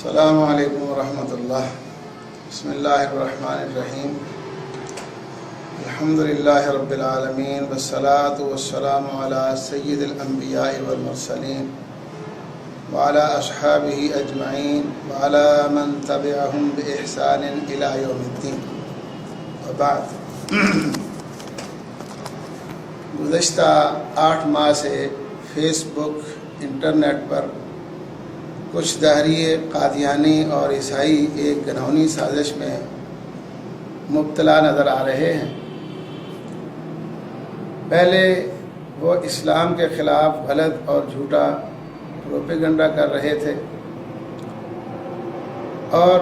السلام علیکم ورحمۃ اللہ۔ بسم اللہ الرحمن الرحیم۔ الحمدللہ رب العالمین والصلاة والسلام علی سید الانبیاء والمرسلین وعلی اصحابہ اجمعین وعلی من تبعہم بإحسان الی یوم الدین، وبعد۔ گزشتہ 8 ماہ سے فیس بک، انٹرنیٹ پر کچھ دہریے قادیانی اور عیسائی ایک گھناؤنی سازش میں مبتلا نظر آ رہے ہیں۔ پہلے وہ اسلام کے خلاف غلط اور جھوٹا پروپیگنڈا کر رہے تھے اور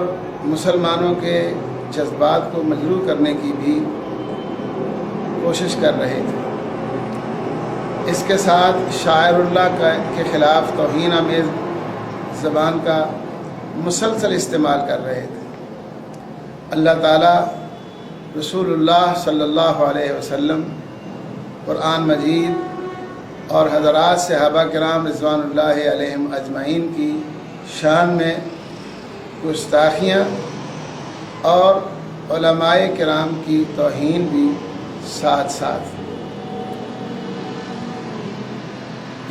مسلمانوں کے جذبات کو مجروح کرنے کی بھی کوشش کر رہے تھے۔ اس کے ساتھ شاعر اللہ کے خلاف توہین آمیز زبان کا مسلسل استعمال کر رہے تھے۔ اللہ تعالیٰ، رسول اللہ صلی اللہ علیہ وسلم، قرآن مجید اور حضرات صحابہ کرام رضوان اللہ علیہم اجمعین کی شان میں گستاخیاں اور علماء کرام کی توہین بھی ساتھ ساتھ،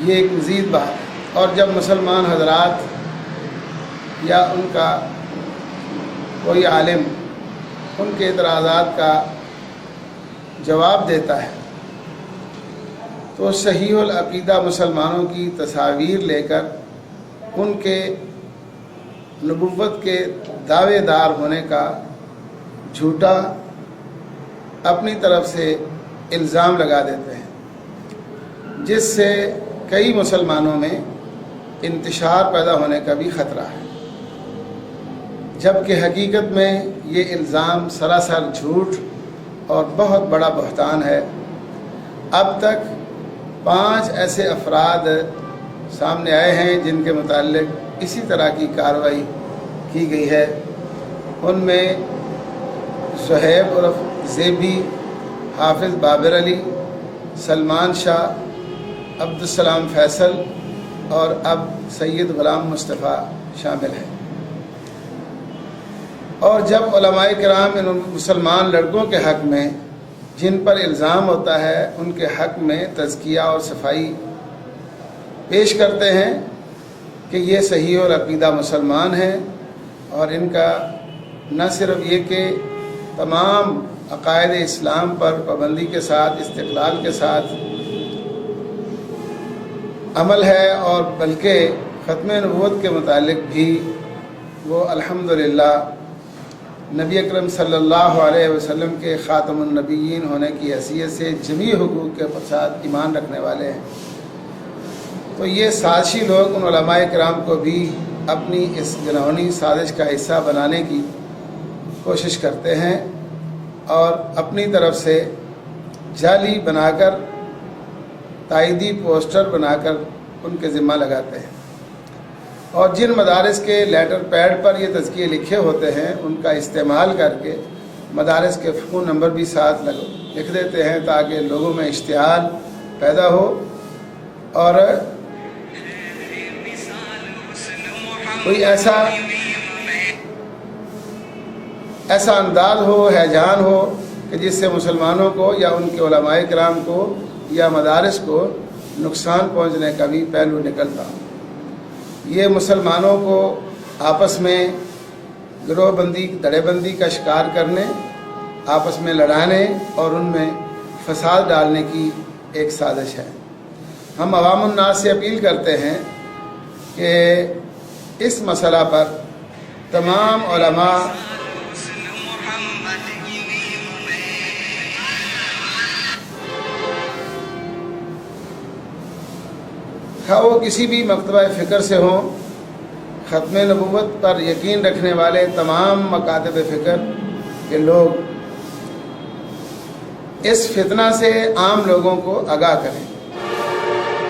یہ ایک مزید بات ہے۔ اور جب مسلمان حضرات یا ان کا کوئی عالم ان کے اعتراضات کا جواب دیتا ہے تو صحیح العقیدہ مسلمانوں کی تصاویر لے کر ان کے نبوت کے دعوے دار ہونے کا جھوٹا اپنی طرف سے الزام لگا دیتے ہیں، جس سے کئی مسلمانوں میں انتشار پیدا ہونے کا بھی خطرہ ہے، جبکہ حقیقت میں یہ الزام سراسر جھوٹ اور بہت بڑا بہتان ہے۔ اب تک 5 ایسے افراد سامنے آئے ہیں جن کے متعلق اسی طرح کی کارروائی کی گئی ہے۔ ان میں زہیب عرف زیبی، حافظ بابر علی، سلمان شاہ، عبدالسلام فیصل اور اب سید غلام مصطفیٰ شامل ہیں۔ اور جب علماء کرام ان مسلمان لڑکوں کے حق میں جن پر الزام ہوتا ہے ان کے حق میں تزکیہ اور صفائی پیش کرتے ہیں کہ یہ صحیح العقیدہ مسلمان ہیں اور ان کا نہ صرف یہ کہ تمام عقائد اسلام پر پابندی کے ساتھ، استقلال کے ساتھ عمل ہے، اور بلکہ ختم نبوت کے متعلق بھی وہ الحمدللہ نبی اکرم صلی اللہ علیہ وسلم کے خاتم النبیین ہونے کی حیثیت سے جمیع حقوق کے ساتھ ایمان رکھنے والے ہیں۔ تو یہ سازشی لوگ ان علماء کرام کو بھی اپنی اس گناہونی سازش کا حصہ بنانے کی کوشش کرتے ہیں اور اپنی طرف سے جعلی بنا کر، تائیدی پوسٹر بنا کر ان کے ذمہ لگاتے ہیں، اور جن مدارس کے لیٹر پیڈ پر یہ تزکیے لکھے ہوتے ہیں ان کا استعمال کر کے مدارس کے فون نمبر بھی ساتھ لکھ دیتے ہیں تاکہ لوگوں میں اشتعال پیدا ہو اور کوئی ایسا انداز ہو، ہیجان ہو کہ جس سے مسلمانوں کو یا ان کے علماء کرام کو یا مدارس کو نقصان پہنچنے کا بھی پہلو نکلتا ہو۔ یہ مسلمانوں کو آپس میں گروہ بندی، دھڑے بندی کا شکار کرنے، آپس میں لڑانے اور ان میں فساد ڈالنے کی ایک سازش ہے۔ ہم عوام الناس سے اپیل کرتے ہیں کہ اس مسئلہ پر تمام علماء خواہ وہ کسی بھی مکتبہ فکر سے ہوں، ختم نبوت پر یقین رکھنے والے تمام مکاتب فکر کے لوگ اس فتنہ سے عام لوگوں کو آگاہ کریں۔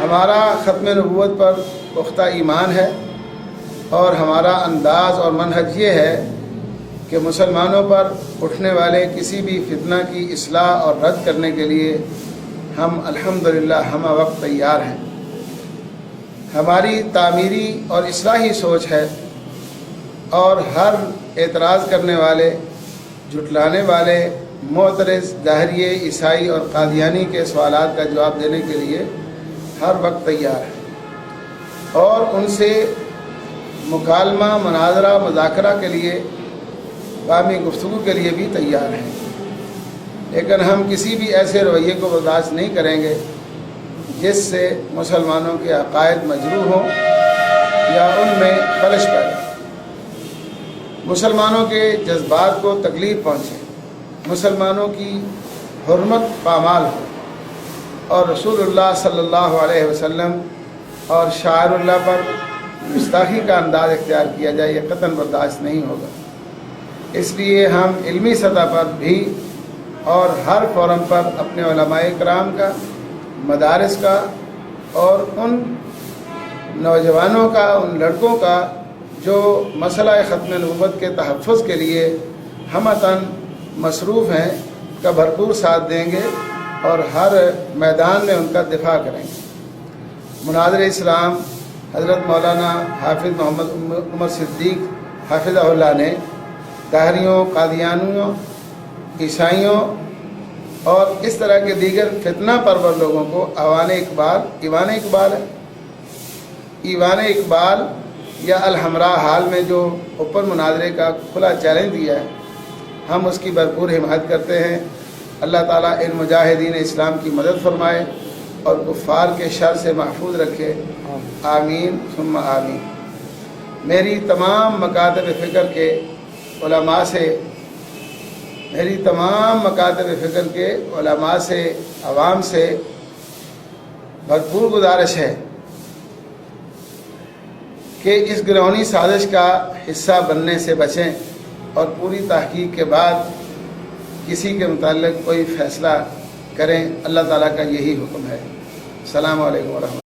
ہمارا ختم نبوت پر پختہ ایمان ہے اور ہمارا انداز اور منہج یہ ہے کہ مسلمانوں پر اٹھنے والے کسی بھی فتنہ کی اصلاح اور رد کرنے کے لیے ہم الحمدللہ ہمہ وقت تیار ہیں۔ ہماری تعمیری اور اصلاحی سوچ ہے اور ہر اعتراض کرنے والے، جھٹلانے والے، معترض، ظاہریے، عیسائی اور قادیانی کے سوالات کا جواب دینے کے لیے ہر وقت تیار ہے، اور ان سے مکالمہ، مناظرہ، مذاکرہ کے لیے، باہمی گفتگو کے لیے بھی تیار ہیں۔ لیکن ہم کسی بھی ایسے رویے کو برداشت نہیں کریں گے جس سے مسلمانوں کے عقائد مجروح ہوں یا ان میں خلش پیدا ہو، مسلمانوں کے جذبات کو تکلیف پہنچے، مسلمانوں کی حرمت پامال ہو، اور رسول اللہ صلی اللہ علیہ وسلم اور شاعر اللہ پر گستاخی کا انداز اختیار کیا جائے، یہ قطعاً برداشت نہیں ہوگا۔ اس لیے ہم علمی سطح پر بھی اور ہر فورم پر اپنے علماء کرام کا، مدارس کا اور ان نوجوانوں کا، ان لڑکوں کا جو مسئلہ ختم نبوت کے تحفظ کے لیے ہمتاً مصروف ہیں، کا بھرپور ساتھ دیں گے اور ہر میدان میں ان کا دفاع کریں گے۔ مناظر اسلام حضرت مولانا حافظ محمد عمر صدیق حافظہ اللہ نے طاہریوں، قادیانیوں، عیسائیوں اور اس طرح کے دیگر فتنہ پرور لوگوں کو ایوان اقبال یا الحمراء حال میں جو اوپن مناظرے کا کھلا چیلنج دیا ہے، ہم اس کی بھرپور حمایت کرتے ہیں۔ اللہ تعالیٰ ان مجاہدین اسلام کی مدد فرمائے اور کفار کے شر سے محفوظ رکھے، آمین ثم آمین۔ میری تمام مکاتب فکر کے علماء سے، عوام سے بھرپور گزارش ہے کہ اس گروہی سازش کا حصہ بننے سے بچیں اور پوری تحقیق کے بعد کسی کے متعلق کوئی فیصلہ کریں۔ اللہ تعالیٰ کا یہی حکم ہے۔ السلام علیکم ورحمۃ اللہ۔